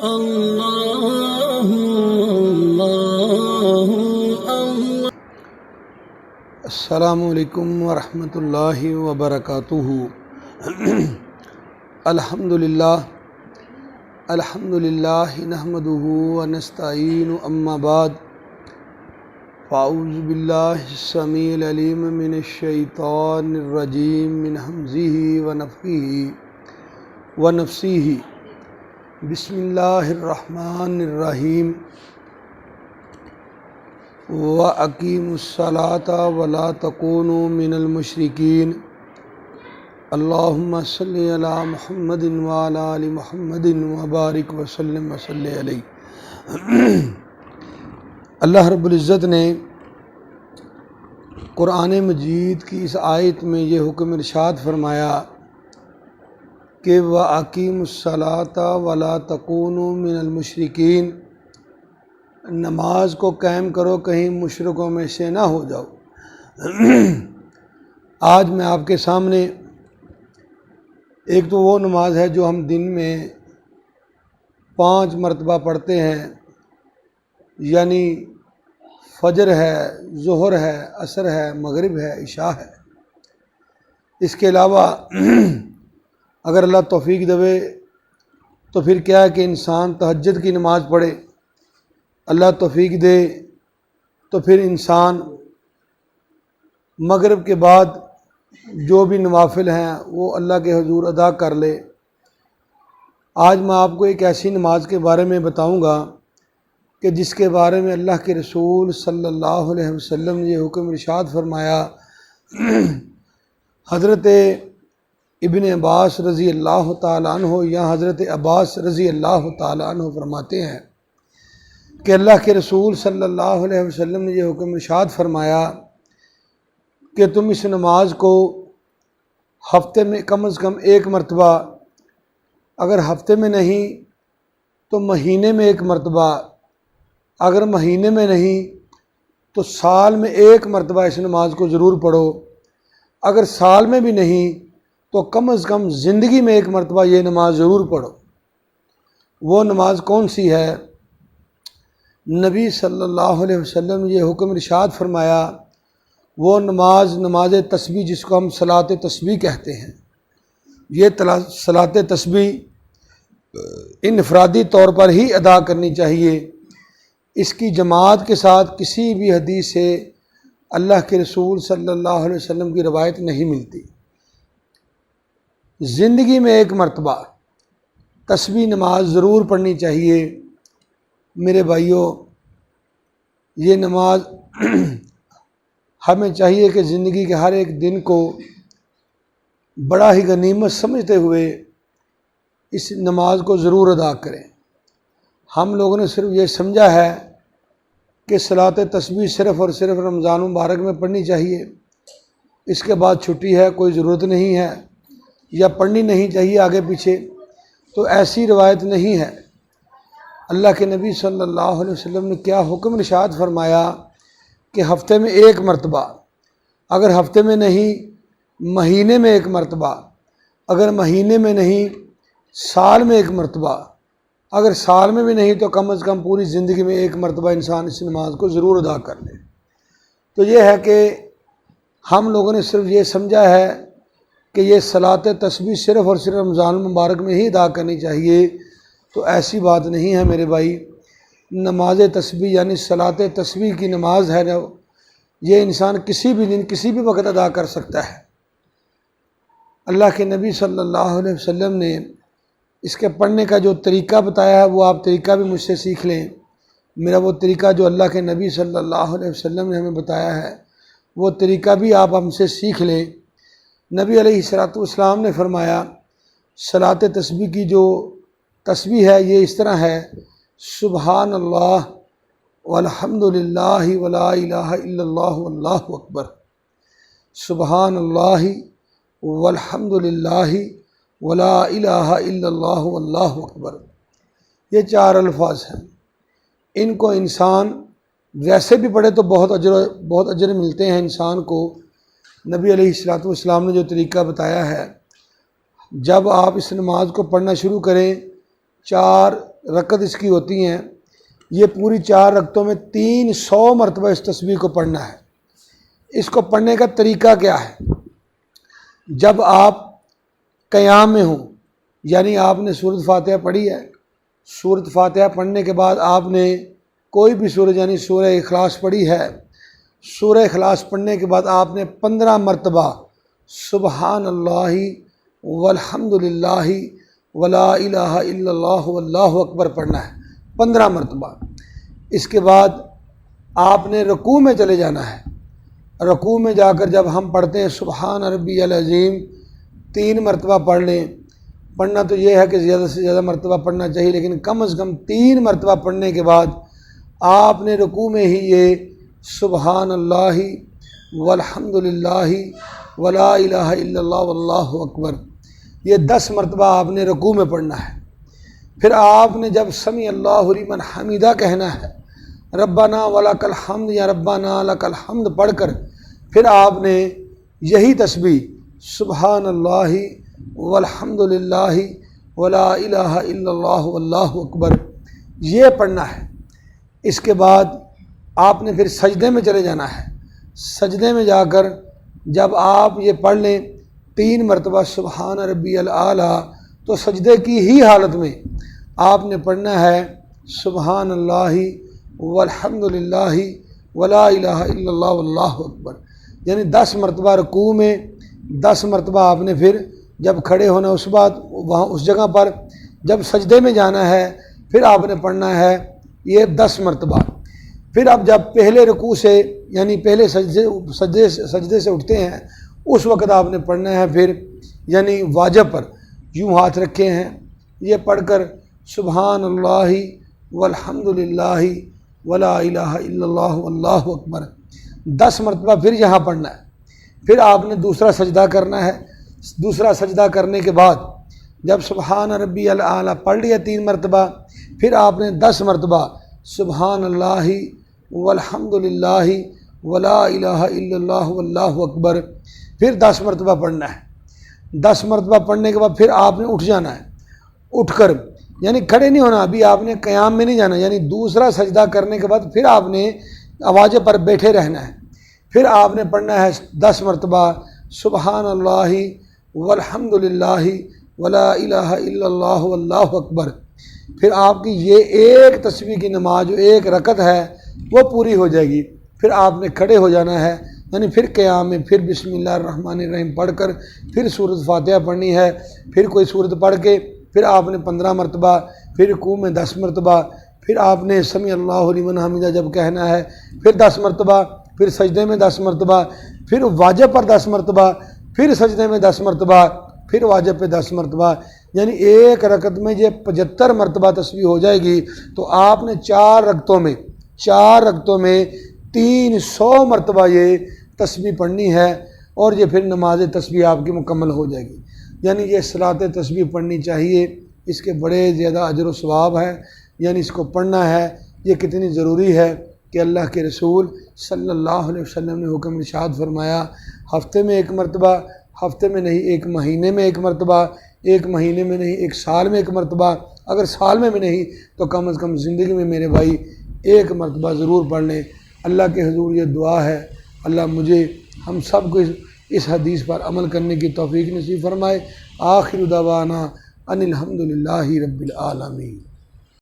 اللہ اللہ اللہ۔ السلام علیکم ورحمۃ اللہ وبرکاتہ۔ الحمدللہ نحمدہ ونستعین، اما بعد فاعوذ باللہ السمیع العلیم من الشیطان الرجیم من ہمزہ ونفخہ ونفثہ۔ بسم اللہ الرحمن الرحیم۔ وَأَقِیمُوا الصَّلَاةَ وَلَا تَکُونُوا مِنَ الْمُشْرِکِینَ۔ اللہم صلی علی محمد وعلی آل محمد وبارک وسلم وصلی علیہ۔ اللہ رب العزت نے قرآن مجید کی اس آیت میں یہ حکم ارشاد فرمایا کہ وَأَقِیمُوا الصَّلَاةَ وَلَا تَکُونُوا مِنَ الْمُشْرِکِینَ، نماز کو قائم کرو، کہیں مشرکوں میں سے نہ ہو جاؤ۔ آج میں آپ کے سامنے ایک تو وہ نماز ہے جو ہم دن میں 5 مرتبہ پڑھتے ہیں، یعنی فجر ہے، ظہر ہے، عصر ہے، مغرب ہے، عشاء ہے۔ اس کے علاوہ اگر اللہ توفیق دے تو پھر کیا ہے کہ انسان تہجد کی نماز پڑھے، اللہ توفیق دے تو پھر انسان مغرب کے بعد جو بھی نوافل ہیں وہ اللہ کے حضور ادا کر لے۔ آج میں آپ کو ایک ایسی نماز کے بارے میں بتاؤں گا کہ جس کے بارے میں اللہ کے رسول صلی اللہ علیہ وسلم نے یہ حکم ارشاد فرمایا۔ حضرت ابن عباس رضی اللہ تعالیٰ عنہ یا حضرت عباس رضی اللہ تعالیٰ عنہ فرماتے ہیں کہ اللہ کے رسول صلی اللہ علیہ وسلم نے یہ حکم ارشاد فرمایا کہ تم اس نماز کو ہفتے میں کم از کم 1 مرتبہ، اگر ہفتے میں نہیں تو مہینے میں 1 مرتبہ، اگر مہینے میں نہیں تو سال میں 1 مرتبہ اس نماز کو ضرور پڑھو، اگر سال میں بھی نہیں تو کم از کم زندگی میں 1 مرتبہ یہ نماز ضرور پڑھو۔ وہ نماز کون سی ہے؟ نبی صلی اللہ علیہ وسلم نے یہ حکم ارشاد فرمایا، وہ نماز تسبیح، جس کو ہم صلاۃ تسبیح کہتے ہیں۔ یہ صلاۃ تسبیح انفرادی طور پر ہی ادا کرنی چاہیے، اس کی جماعت کے ساتھ کسی بھی حدیث سے اللہ کے رسول صلی اللہ علیہ وسلم کی روایت نہیں ملتی۔ زندگی میں 1 مرتبہ تسبیح نماز ضرور پڑھنی چاہیے۔ میرے بھائیوں، یہ نماز ہمیں چاہیے کہ زندگی کے ہر ایک دن کو بڑا ہی غنیمت سمجھتے ہوئے اس نماز کو ضرور ادا کریں۔ ہم لوگوں نے صرف یہ سمجھا ہے کہ صلاۃ تسبیح صرف اور صرف رمضان مبارک میں پڑھنی چاہیے، اس کے بعد چھٹی ہے، کوئی ضرورت نہیں ہے، یا پڑھنی نہیں چاہیے آگے پیچھے، تو ایسی روایت نہیں ہے۔ اللہ کے نبی صلی اللہ علیہ وسلم نے کیا حکم ارشاد فرمایا کہ ہفتے میں 1 مرتبہ، اگر ہفتے میں نہیں مہینے میں 1 مرتبہ، اگر مہینے میں نہیں سال میں 1 مرتبہ، اگر سال میں بھی نہیں تو کم از کم پوری زندگی میں 1 مرتبہ انسان اس نماز کو ضرور ادا کر لے۔ تو یہ ہے کہ ہم لوگوں نے صرف یہ سمجھا ہے کہ یہ صلاۃ تسبیح صرف اور صرف رمضان المبارک میں ہی ادا کرنی چاہیے، تو ایسی بات نہیں ہے میرے بھائی۔ نماز تسبیح یعنی صلاۃ تسبیح کی نماز ہے، یہ انسان کسی بھی دن کسی بھی وقت ادا کر سکتا ہے۔ اللہ کے نبی صلی اللہ علیہ وسلم نے اس کے پڑھنے کا جو طریقہ بتایا ہے وہ آپ طریقہ بھی مجھ سے سیکھ لیں۔ میرا وہ طریقہ جو اللہ کے نبی صلی اللہ علیہ وسلم نے ہمیں بتایا ہے وہ طریقہ بھی آپ ہم سے سیکھ لیں۔ نبی علیہ الصلوۃ والسلام نے فرمایا صلاۃ تسبیح کی جو تسبیح ہے یہ اس طرح ہے: سبحان اللہ والحمد للہ ولا الہ الا اللہ واللہ اکبر، سبحان اللہ والحمد للہ ولا الہ الا اللہ واللہ اکبر۔ یہ 4 الفاظ ہیں، ان کو انسان ویسے بھی پڑھے تو بہت اجر ملتے ہیں انسان کو۔ نبی علیہ الصلوۃ والسلام نے جو طریقہ بتایا ہے، جب آپ اس نماز کو پڑھنا شروع کریں 4 رکعت اس کی ہوتی ہیں، یہ پوری 4 رکعتوں میں 300 مرتبہ اس تسبیح کو پڑھنا ہے۔ اس کو پڑھنے کا طریقہ کیا ہے؟ جب آپ قیام میں ہوں، یعنی آپ نے سورۃ فاتحہ پڑھی ہے، سورۃ فاتحہ پڑھنے کے بعد آپ نے کوئی بھی سورہ یعنی سورہ اخلاص پڑھی ہے، سورہ اخلاص پڑھنے کے بعد آپ نے 15 مرتبہ سبحان اللہ والحمد للہ ولا الہ الا اللہ واللہ اکبر پڑھنا ہے 15 مرتبہ۔ اس کے بعد آپ نے رکوع میں چلے جانا ہے۔ رکوع میں جا کر جب ہم پڑھتے ہیں سبحان ربی العظیم 3 مرتبہ پڑھ لیں، پڑھنا تو یہ ہے کہ زیادہ سے زیادہ مرتبہ پڑھنا چاہیے، لیکن کم از کم 3 مرتبہ پڑھنے کے بعد آپ نے رکوع میں ہی یہ سبحان اللہ والحمد للہ ولا الہ الا اللہ واللہ اکبر یہ 10 مرتبہ آپ نے رکوع میں پڑھنا ہے۔ پھر آپ نے جب سمیع اللہ لمن حمیدہ کہنا ہے، ربنا ولک الحمد یا ربنا لک الحمد پڑھ کر پھر آپ نے یہی تسبیح سبحان اللہ والحمد للہ ولا الہ الا اللہ واللہ اکبر یہ پڑھنا ہے۔ اس کے بعد آپ نے پھر سجدے میں چلے جانا ہے۔ سجدے میں جا کر جب آپ یہ پڑھ لیں 3 مرتبہ سبحان ربی الاعلیٰ، تو سجدے کی ہی حالت میں آپ نے پڑھنا ہے سبحان اللہ والحمد للہ ولا الہ الا اللہ واللہ اکبر، یعنی 10 مرتبہ رکوع میں، 10 مرتبہ آپ نے پھر جب کھڑے ہونا اس بعد وہاں اس جگہ پر جب سجدے میں جانا ہے پھر آپ نے پڑھنا ہے یہ 10 مرتبہ۔ پھر اب جب پہلے رکوع سے یعنی پہلے سجدے سے اٹھتے ہیں اس وقت آپ نے پڑھنا ہے پھر یعنی واجب پر یوں ہاتھ رکھے ہیں، یہ پڑھ کر سبحان اللہ والحمد للہ ولا الہ الا اللہ واللہ اکبر 10 مرتبہ پھر یہاں پڑھنا ہے۔ پھر آپ نے دوسرا سجدہ کرنا ہے۔ دوسرا سجدہ کرنے کے بعد جب سبحان ربی الاعلیٰ پڑھ لیا 3 مرتبہ، پھر آپ نے 10 مرتبہ سبحان اللہ والحمد للہ ولا الہ الا اللہ واللہ اکبر پھر 10 مرتبہ پڑھنا ہے۔ 10 مرتبہ پڑھنے کے بعد پھر آپ نے اٹھ جانا ہے، اٹھ کر یعنی کھڑے نہیں ہونا، ابھی آپ نے قیام میں نہیں جانا، یعنی دوسرا سجدہ کرنے کے بعد پھر آپ نے آواز پر بیٹھے رہنا ہے۔ پھر آپ نے پڑھنا ہے 10 مرتبہ سبحان اللہ والحمد للہ ولا الہ الا اللہ واللہ اکبر۔ پھر آپ کی یہ ایک تسبیح کی نماز جو ایک رکعت ہے وہ پوری ہو جائے گی۔ پھر آپ نے کھڑے ہو جانا ہے، یعنی پھر قیام میں پھر بسم اللہ الرحمن الرحیم پڑھ کر پھر سورۃ فاتحہ پڑھنی ہے، پھر کوئی سورت پڑھ کے پھر آپ نے 15 مرتبہ، پھر رکوع میں 10 مرتبہ، پھر آپ نے سمیع اللہ لمن حمیدہ جب کہنا ہے پھر 10 مرتبہ، پھر سجدے میں 10 مرتبہ، پھر واجب پر 10 مرتبہ، پھر سجدے میں 10 مرتبہ، پھر واجب پہ 10 مرتبہ، یعنی ایک رکعت میں یہ 75 مرتبہ تسبیح ہو جائے گی۔ تو آپ نے 4 رکعتوں میں 300 مرتبہ یہ تسبیح پڑھنی ہے، اور یہ پھر نماز تسبیح آپ کی مکمل ہو جائے گی۔ یعنی یہ صلاۃ تسبیح پڑھنی چاہیے، اس کے بڑے زیادہ اجر و ثواب ہے، یعنی اس کو پڑھنا ہے، یہ کتنی ضروری ہے کہ اللہ کے رسول صلی اللہ علیہ وسلم نے حکم ارشاد فرمایا ہفتے میں 1 مرتبہ، ہفتے میں نہیں 1 مہینے میں 1 مرتبہ، 1 مہینے میں نہیں 1 سال میں 1 مرتبہ، اگر سال میں نہیں تو کم از کم زندگی میں میرے بھائی 1 مرتبہ ضرور پڑھ لیں۔ اللہ کے حضور یہ دعا ہے، اللہ مجھے ہم سب کو اس حدیث پر عمل کرنے کی توفیق نصیب فرمائے۔ آخر دعوانا ان الحمد للہ رب العالمین۔